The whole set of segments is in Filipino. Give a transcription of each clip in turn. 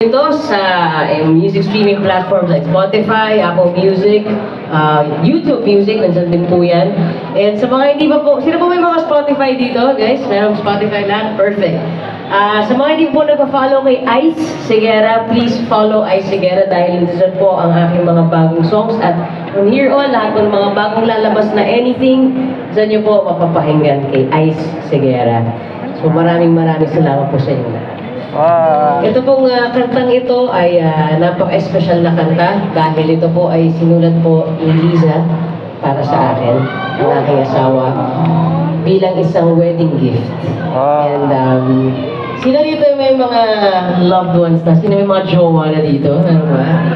Ito sa music streaming platforms like Spotify, Apple Music, YouTube Music, nandyan din po yan. And sa mga hindi pa po, sino po may mga Spotify dito, guys? Merong Spotify lahat? Perfect. Sa mga hindi po nagpa-follow kay Ice Segura, please follow Ice Segura dahil nandyan po ang aking mga bagong songs. At from here on, lahat ng mga bagong lalabas na anything, dyan nyo po mapapahinggan kay Ice Segura. So maraming salamat po sa inyo lahat. Ito pong kantang ito ay napaka-espesyal na kanta dahil ito po ay sinulat po ni Liza para sa akin, ang aking asawa, bilang isang wedding gift. And sino dito may mga loved ones na? Sino may mga jowa na dito? Ano ba?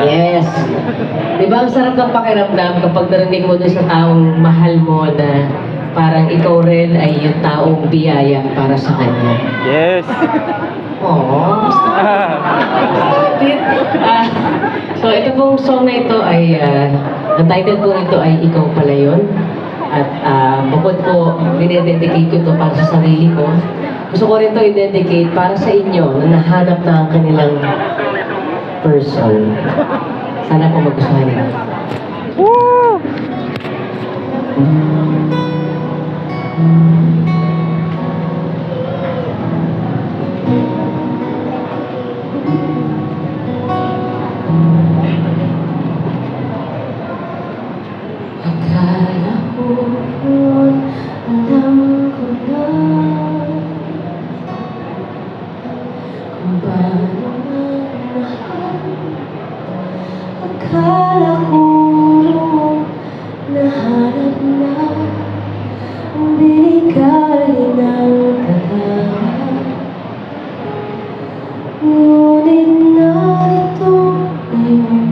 Yes! Diba ang sarap ng pakiramdam kapag narinig mo dun sa taong mahal mo na parang ikaw rin ay yung taong biyaya para sa kanya. Yes. Aww. So ito pong song na ito ay, ang title po nito ay Ikaw Pala Yun. At bukod po, dinededicate ko ito para sa sarili ko. Gusto ko rin ito i-dedicate para sa inyo na nahanap na ang kanilang person. Sana po magustuhan nila. Woo! Akala ko noon, alam ko na kung paano magmahal. Akala ko noon, nahanap na ang binigay ng tadhana. Ngunit narito ngayon,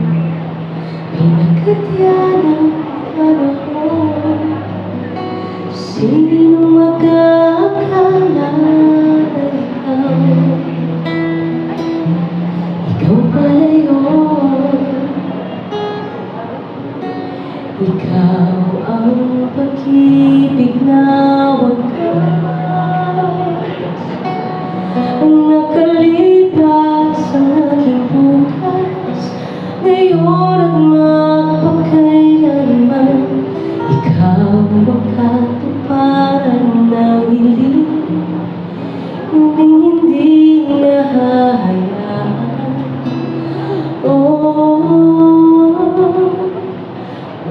pinagkatya ng panahon. Sino mag-aakala na ikaw pala yun. Ikaw ang pag-ibig na wagas, ang nakalipas ang aking bukas, ngayon at magpakailanman. Ikaw magkatuparan ng hiling, hindi nahahayaan.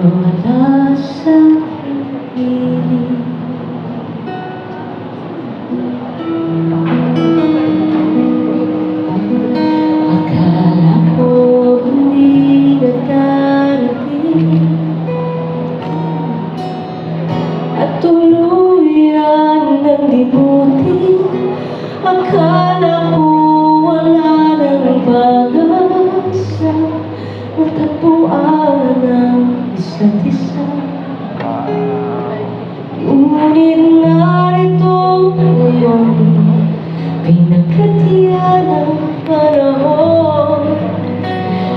Wala sa aking piling. Akala ko hindi na darating at tuluyan ng libutin. Akala ko wala ng pag-asa, matagpuan ang isa't isa. Ngunit narito ngayon, pinagkatiyan ang panahon.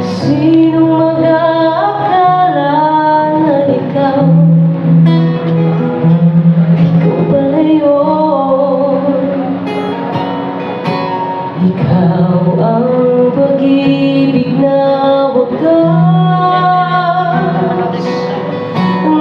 Sino mag-aakala na ikaw pala yun. Ikaw ang pag-ibig na wagas, ang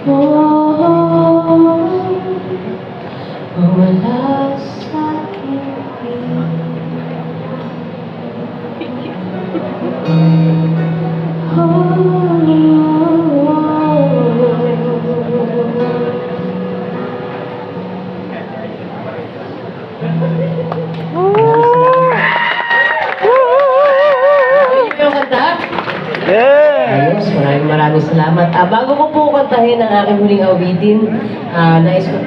Oh, wala sa aking yung kanta? Yeah! Ayos, maraming salamat. Bago ko po kantahin ang aking huling awitin, nais ko